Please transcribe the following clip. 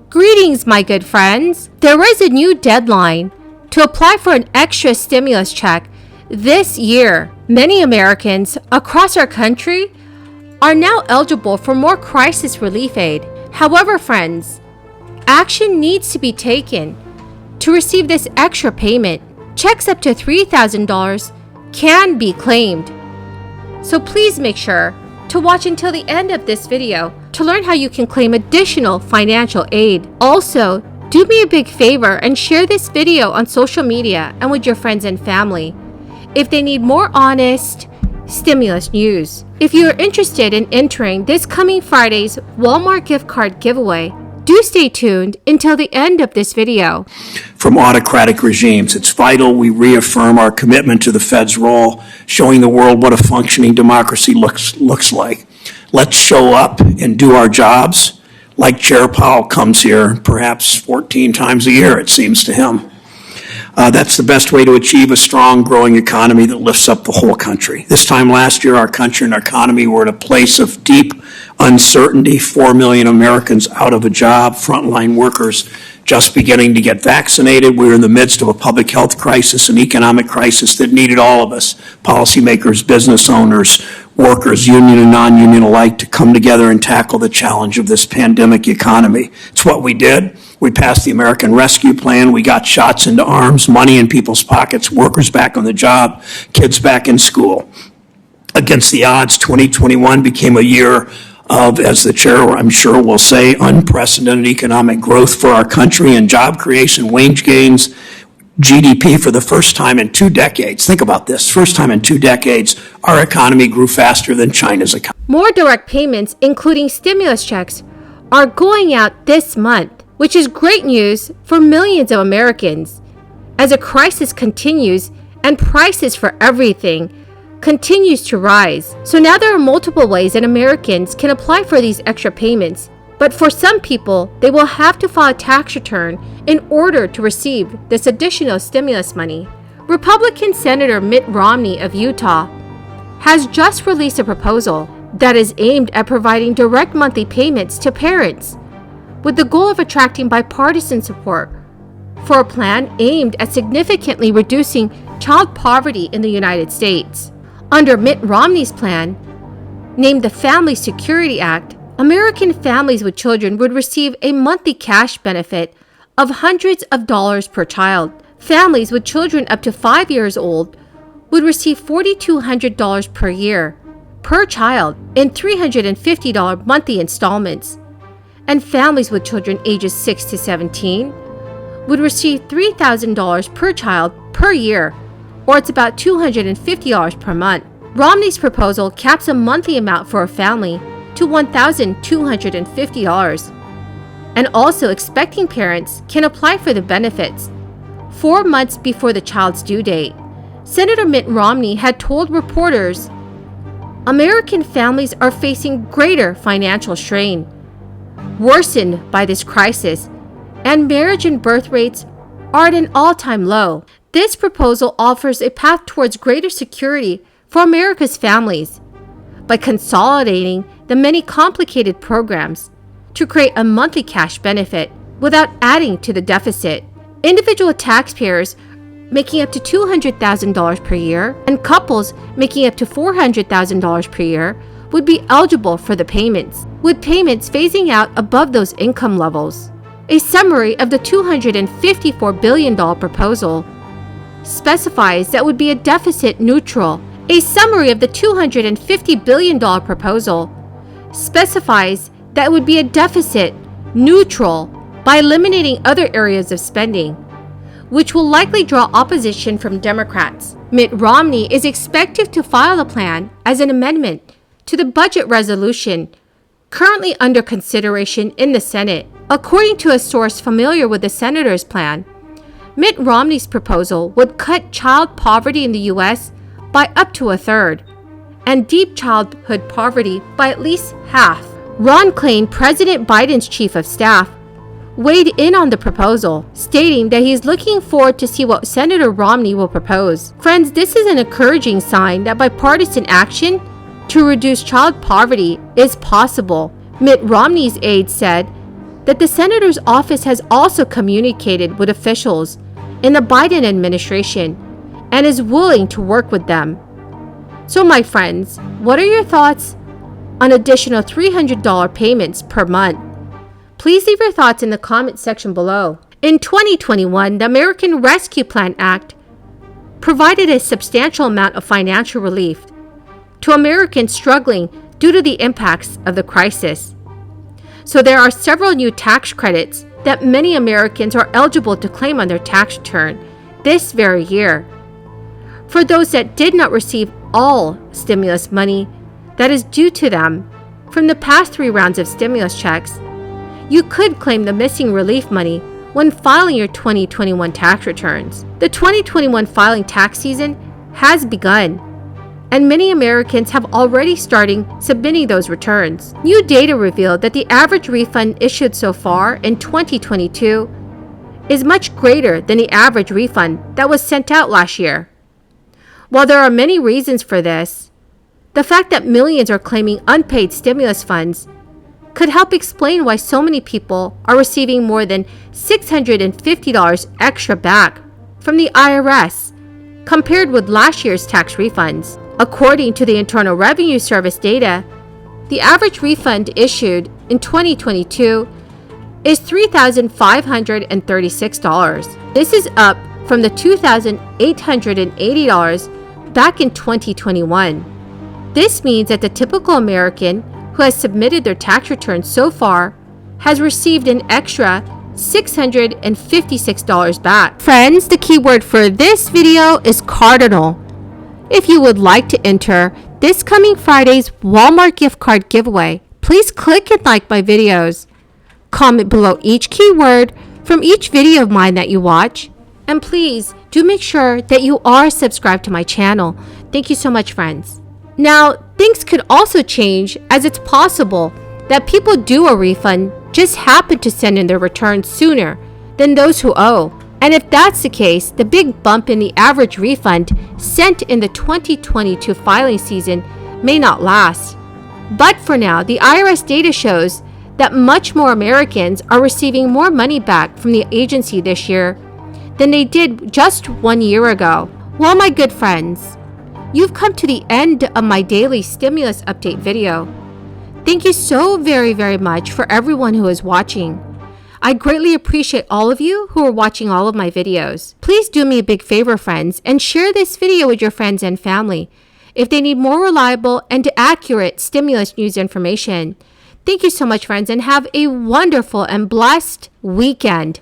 Greetings, my good friends. There is a new deadline to apply for an extra stimulus check this year. Many Americans across our country are now eligible for more crisis relief aid. However, friends, action needs to be taken to receive this extra payment. Checks up to $3,000 can be claimed. So please make sure to watch until the end of this video to learn how you can claim additional financial aid. Also, do me a big favor and share this video on social media and with your friends and family if they need more honest stimulus news. If you are interested in entering this coming Friday's Walmart gift card giveaway, do stay tuned until the end of this video. From autocratic regimes, it's vital we reaffirm our commitment to the Fed's role, showing the world what a functioning democracy looks like. Let's show up and do our jobs like Chair Powell comes here perhaps 14 times a year, it seems to him. That's the best way to achieve a strong, growing economy that lifts up the whole country. This time last year, our country and our economy were at a place of deep uncertainty. 4 million Americans out of a job, frontline workers just beginning to get vaccinated. We were in the midst of a public health crisis, an economic crisis that needed all of us, policymakers, business owners, workers, union and non-union alike, to come together and tackle the challenge of this pandemic economy. It's what we did. We passed the American Rescue Plan. We got shots into arms, money in people's pockets, workers back on the job, kids back in school. Against the odds, 2021 became a year of, as the chair I'm sure will say, unprecedented economic growth for our country and job creation, wage gains, GDP for the first time in 2 decades. Think about this. First time in 2 decades, our economy grew faster than China's economy. More direct payments, including stimulus checks, are going out this month, which is great news for millions of Americans as a crisis continues and prices for everything continues to rise. So now there are multiple ways that Americans can apply for these extra payments. But for some people, they will have to file a tax return in order to receive this additional stimulus money. Republican Senator Mitt Romney of Utah has just released a proposal that is aimed at providing direct monthly payments to parents with the goal of attracting bipartisan support for a plan aimed at significantly reducing child poverty in the United States. Under Mitt Romney's plan, named the Family Security Act, American families with children would receive a monthly cash benefit of hundreds of dollars per child. Families with children up to 5 years old would receive $4,200 per year per child in $350 monthly installments. And families with children ages 6 to 17 would receive $3,000 per child per year, or it's about $250 per month. Romney's proposal caps a monthly amount for a family to $1,250, and also expecting parents can apply for the benefits 4 months before the child's due date. Senator Mitt Romney had told reporters, American families are facing greater financial strain, worsened by this crisis, and marriage and birth rates are at an all-time low. This proposal offers a path towards greater security for America's families by consolidating the many complicated programs to create a monthly cash benefit without adding to the deficit. Individual taxpayers making up to $200,000 per year and couples making up to $400,000 per year would be eligible for the payments, with payments phasing out above those income levels. A summary of the $254 billion proposal specifies that would be a deficit neutral. A summary of the $250 billion proposal specifies that would be a deficit neutral by eliminating other areas of spending, which will likely draw opposition from Democrats. Mitt Romney is expected to file the plan as an amendment to the budget resolution currently under consideration in the Senate. According to a source familiar with the senator's plan, Mitt Romney's proposal would cut child poverty in the U.S. by up to a third, and deep childhood poverty by at least half. Ron Klain, President Biden's chief of staff, weighed in on the proposal, stating that he's looking forward to see what Senator Romney will propose. Friends, this is an encouraging sign that bipartisan action to reduce child poverty is possible. Mitt Romney's aide said that the senator's office has also communicated with officials in the Biden administration and is willing to work with them. So my friends, what are your thoughts on additional $300 payments per month? Please leave your thoughts in the comment section below. In 2021, the American Rescue Plan Act provided a substantial amount of financial relief to Americans struggling due to the impacts of the crisis. So there are several new tax credits that many Americans are eligible to claim on their tax return this very year. For those that did not receive all stimulus money that is due to them from the past 3 rounds of stimulus checks, you could claim the missing relief money when filing your 2021 tax returns. The 2021 filing tax season has begun, and many Americans have already started submitting those returns. New data revealed that the average refund issued so far in 2022 is much greater than the average refund that was sent out last year. While there are many reasons for this, the fact that millions are claiming unpaid stimulus funds could help explain why so many people are receiving more than $650 extra back from the IRS compared with last year's tax refunds. According to the Internal Revenue Service data, the average refund issued in 2022 is $3,536. This is up from the $2,880 back in 2021. This means that the typical American who has submitted their tax return so far has received an extra $656 back. Friends, the keyword for this video is cardinal. If you would like to enter this coming Friday's Walmart gift card giveaway, please click and like my videos. Comment below each keyword from each video of mine that you watch. And please do make sure that you are subscribed to my channel. Thank you so much, friends. Now, things could also change, as it's possible that people due a refund just happen to send in their returns sooner than those who owe. And if that's the case, the big bump in the average refund sent in the 2022 filing season may not last. But for now, the IRS data shows that much more Americans are receiving more money back from the agency this year than they did just 1 year ago. Well, my good friends, you've come to the end of my daily stimulus update video. Thank you so very, very much for everyone who is watching. I greatly appreciate all of you who are watching all of my videos. Please do me a big favor, friends, and share this video with your friends and family if they need more reliable and accurate stimulus news information. Thank you so much, friends, and have a wonderful and blessed weekend.